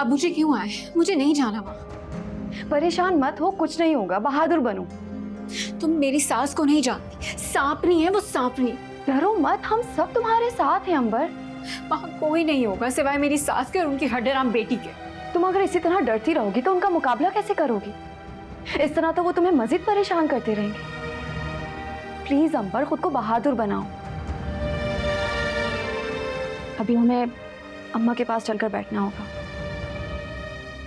अबू जी क्यों आए? मुझे नहीं जाना वहाँ। परेशान मत हो, कुछ नहीं होगा, बहादुर बनो। तुम मेरी सास को नहीं जानती, सांपनी है वो, सांपनी। डरो मत, हम सब तुम्हारे साथ हैं अंबर। वहाँ कोई नहीं होगा सिवाय मेरी सास के और उनकी हड्डेराम बेटी के। तुम अगर इसी तरह डरती रहोगी तो उनका मुकाबला कैसे करोगी? इस तरह तो वो तुम्हें मजीद परेशान करते रहेंगे। प्लीज अंबर, खुद को बहादुर बनाओ। अभी हमें अम्मा के पास चलकर बैठना होगा,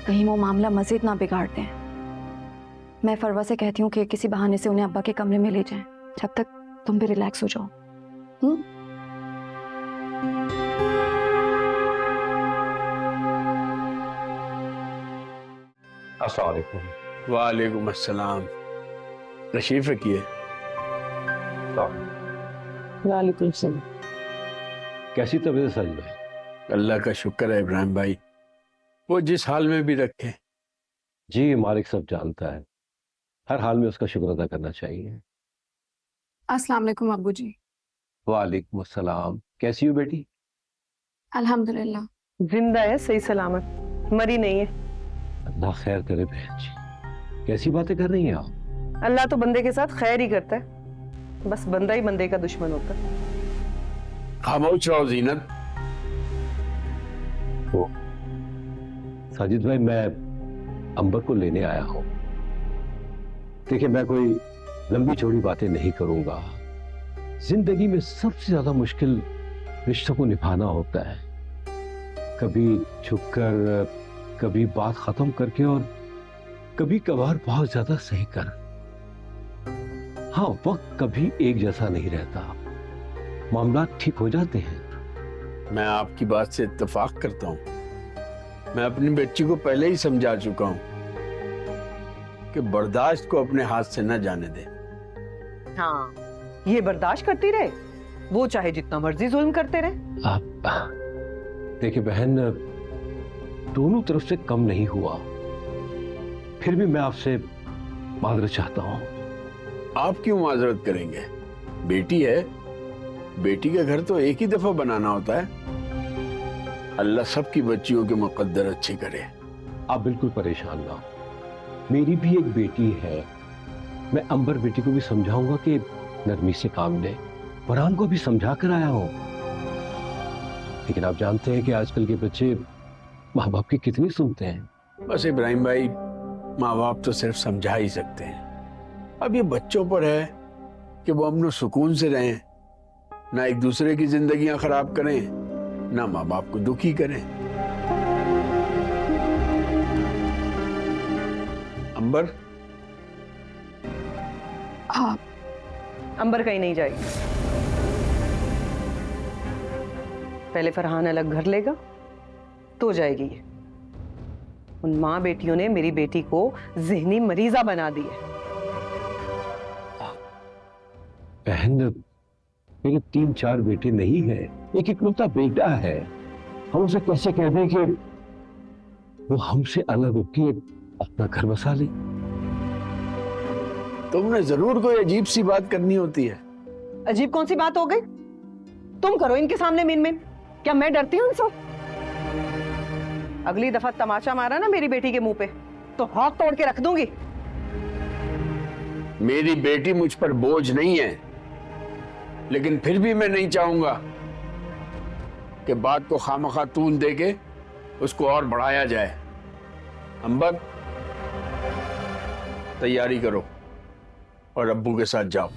कहीं वो मामला मजीद ना बिगाड़ दें। मैं फरवा से कहती हूँ कि किसी बहाने से उन्हें अब्बा के कमरे में ले जाएं, जब तक तुम भी रिलैक्स हो जाओ। अस्सलाम वालेकुम। वालेकुम अस्सलाम। तशरीफ रखिए। वालेकुम सलाम। कैसी तबीयत सज में? अल्लाह का शुक्र है इब्राहिम भाई, वो जिस हाल में भी रखे। जी मालिक सब जानता है, हर हाल में उसका शुक्र अदा करना चाहिए। अस्सलाम वालेकुम अब्बू जी। वालेकुम अस्सलाम। कैसी हो बेटी? अल्हम्दुलिल्लाह। जिंदा है, सही सलामत, मरी नहीं है। अल्लाह खैर करे बहन जी। कैसी बातें कर रही हैं आप? अल्लाह तो बंदे के साथ खैर ही करता है, बस बंदा ही बंदे का दुश्मन होता है। खामोश रहो जीनत। साजिद भाई, मैं अंबर को लेने आया हूँ। देखिए, मैं कोई लंबी चौड़ी बातें नहीं करूंगा। जिंदगी में सबसे ज्यादा मुश्किल रिश्तों को निभाना होता है, कभी झुककर, कभी बात खत्म करके, और कभी कभार बहुत ज्यादा सही कर। हाँ, वक्त कभी एक जैसा नहीं रहता, मामला ठीक हो जाते हैं। मैं आपकी बात से इत्तेफाक करता हूँ। मैं अपनी बच्ची को पहले ही समझा चुका हूँ कि बर्दाश्त को अपने हाथ से न जाने दे। हाँ, ये बर्दाश्त करती रहे, वो चाहे जितना मर्जी जुल्म करते रहे। आप देखिए बहन, दोनों तरफ से कम नहीं हुआ, फिर भी मैं आपसे माजरत चाहता हूँ। आप क्यों माजरत करेंगे? बेटी है, बेटी का घर तो एक ही दफा बनाना होता है। अल्लाह सबकी बच्चियों के मुकद्दर अच्छे करे। आप बिल्कुल परेशान ना हो, मेरी भी एक बेटी है। मैं अंबर बेटी को भी समझाऊंगा कि नरमी से काम ले, फरहान को भी समझा कर आया हूं। लेकिन आप जानते हैं कि आजकल के बच्चे माँ बाप की कितनी सुनते हैं। बस इब्राहिम भाई, माँ बाप तो सिर्फ समझा ही सकते हैं। अब ये बच्चों पर है कि वो अमन सुकून से रहें, ना एक दूसरे की जिंदगियां खराब करें, ना माँ बाप को दुखी करें। अंबर? हाँ। अंबर कहीं नहीं जाएगी। पहले फरहान अलग घर लेगा तो जाएगी ये। उन माँ बेटियों ने मेरी बेटी को ज़हनी मरीजा बना दी है। बहन, मेरे 3-4 बेटे नहीं है, एक इकलौता बेटा है। हम उसे कैसे कह दें कि वो हमसे अलग होकर अपना घर बसा ले? तुमने जरूर कोई अजीब सी बात करनी होती है। अजीब कौन सी बात हो गई? तुम करो इनके सामने मिन मिन, क्या मैं डरती हूँ इनसे? अगली दफा तमाचा मारा ना मेरी बेटी के मुंह पे तो हाथ तोड़ के रख दूंगी। मेरी बेटी मुझ पर बोझ नहीं है, लेकिन फिर भी मैं नहीं चाहूंगा कि बात को खामखा तूल दे के उसको और बढ़ाया जाए। अंबर, तैयारी करो और अब्बू के साथ जाओ।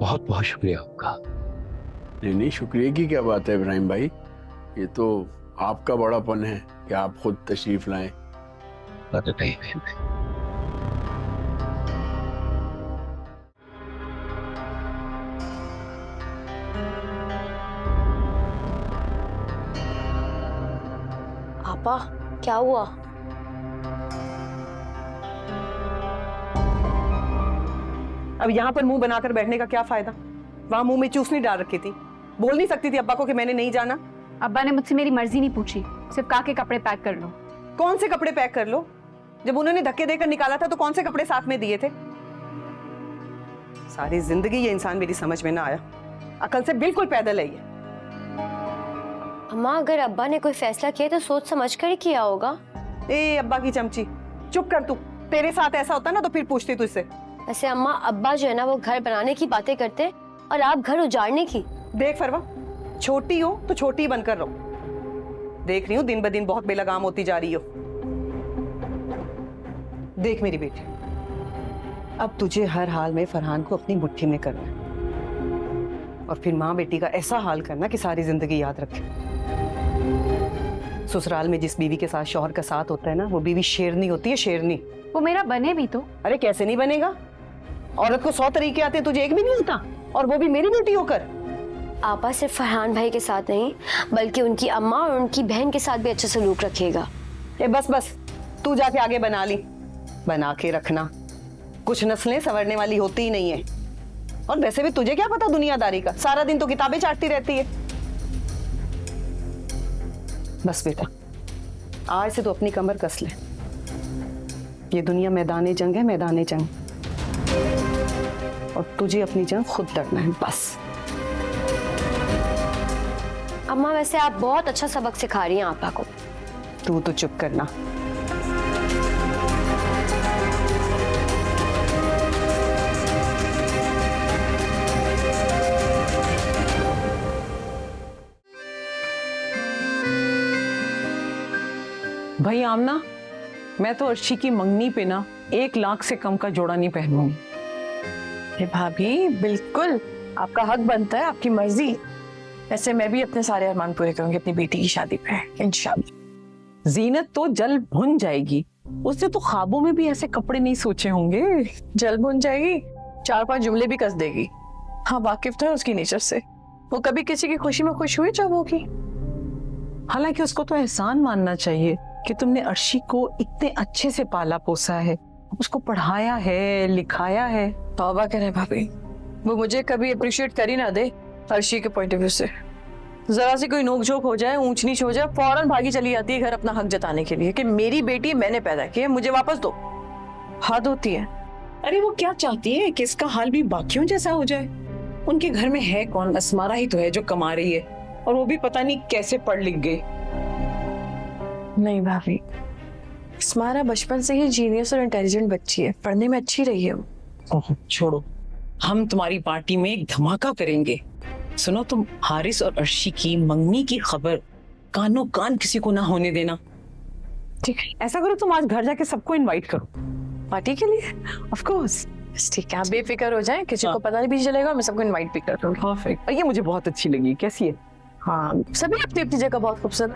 बहुत बहुत शुक्रिया आपका। नहीं नहीं, शुक्रिया की क्या बात है इब्राहिम भाई, ये तो आपका बड़ापन है कि आप खुद तशरीफ लाएं। आपा, क्या हुआ? अब यहाँ पर मुंह बनाकर बैठने का क्या फायदा? वहां मुंह में चूसनी डाल रखी थी, बोल नहीं सकती थी अब्बा को कि मैंने नहीं जाना। अब्बा ने मुझसे मेरी मर्जी नहीं पूछी, सिर्फ कहा के कपड़े पैक कर लो। कौन से कपड़े पैक कर लो? जब उन्होंने धक्के देकर निकाला था तो कौन से कपड़े साथ में दिए थे? सारी जिंदगी ये इंसान मेरी समझ में ना आया, अकल से बिल्कुल पैदल है ये। अम्मा अगर अब्बा ने कोई फैसला किया तो सोच समझ कर ही किया होगा। ए अब्बा की चमची, चुप कर तू। तेरे साथ ऐसा होता ना तो फिर पूछती तुझसे। वैसे अम्मा अब्बा जो है ना वो घर बनाने की बातें करते और आप घर उजाड़ने की। देख फरवा, छोटी हो तो छोटी ही बनकर रहो। देख रही हूँ दिन ब दिन बहुत बेलगाम होती जा रही हो। देख मेरी बेटी, अब तुझे हर हाल में फरहान को अपनी मुट्ठी में करना है और फिर माँ बेटी का ऐसा हाल करना कि सारी जिंदगी याद रखे। ससुराल में जिस बीवी के साथ शौहर का साथ होता है ना, वो बीवी शेरनी होती है, शेरनी। वो मेरा बने भी तो। अरे कैसे नहीं बनेगा? औरत को 100 तरीके आते हैं, तुझे एक भी नहीं आता, और वो भी मेरी बेटी होकर। आपा सिर्फ फरहान भाई के साथ नहीं बल्कि उनकी अम्मा और उनकी बहन के साथ भी अच्छा सलूक रखेगा। ए बस बस, तू जाके आगे बना ली, बना के रखना। कुछ नस्लें संवरने वाली होती ही नहीं है। और वैसे भी तुझे क्या पता दुनियादारी का, सारा दिन तो किताबें चाटती रहती है। बस बेटा, आज से तो अपनी कमर कस ले। ये दुनिया मैदाने जंग है, मैदाने जंग, और तुझे अपनी जंग खुद लड़ना है, बस। अम्मा वैसे आप बहुत अच्छा सबक सिखा रही हैं आपा को। तू तो चुप करना। भाई आमना, मैं तो अर्शी की मंगनी पे ना 1 लाख से कम का जोड़ा नहीं पहनूंगी। अरे भाभी बिल्कुल, आपका हक बनता है, आपकी मर्जी। वैसे मैं भी अपने सारे अरमान पूरे करूंगी अपनी बेटी की शादी पे, इंशाल्लाह। जीनत तो जल भुन जाएगी, उसने तो ख्वाबों में भी ऐसे कपड़े नहीं सोचे होंगे। जल भुन जाएगी, 4-5 जुमले भी कस देगी। हाँ वाकिफ तो है उसकी नेचर से, वो कभी किसी की खुशी में खुश हुई जब होगी। हालांकि उसको तो एहसान मानना चाहिए कि तुमने अर्शी को इतने अच्छे से पाला पोसा है, उसको पढ़ाया है, लिखाया है। तौबा करें भाभी, वो मुझे कभी अप्रिशिएट कर ही ना दे अर्शी के पॉइंट ऑफ व्यू से। जरा सी कोई नोकझोंक हो जाए, ऊंच नीच हो जाए, फौरन भागी चली जाती है घर अपना हक जताने के लिए कि मेरी बेटी मैंने पैदा की है, मुझे वापस दो। हद होती है। अरे वो क्या चाहती है कि इसका हाल भी बाकियों जैसा हो जाए? उनके घर में है कौन? असमारा ही तो है जो कमा रही है, और वो भी पता नहीं कैसे पढ़ लिख गई। नहीं भाभी, स्मारा बचपन से ही जीनियस और इंटेलिजेंट बच्ची है, पढ़ने में अच्छी रही है वो। ओह, छोड़ो, हम तुम्हारी पार्टी में एक धमाका करेंगे। सुनो, तुम हारिस और अर्शी की मंगनी की खबर कानों कान किसी को ना होने देना, ठीक है? ऐसा करो, तुम आज घर जाके सबको इनवाइट करो पार्टी के लिए। Of course. ठीक है, आप बेफिक्र हो जाएं, किसी को पता नहीं भी चलेगा, मैं सबको इनवाइट भी कर दूंगी। परफेक्ट। ये मुझे बहुत अच्छी लगी। कैसी है? हाँ, सभी अपनी अपनी जगह बहुत खूबसूरत।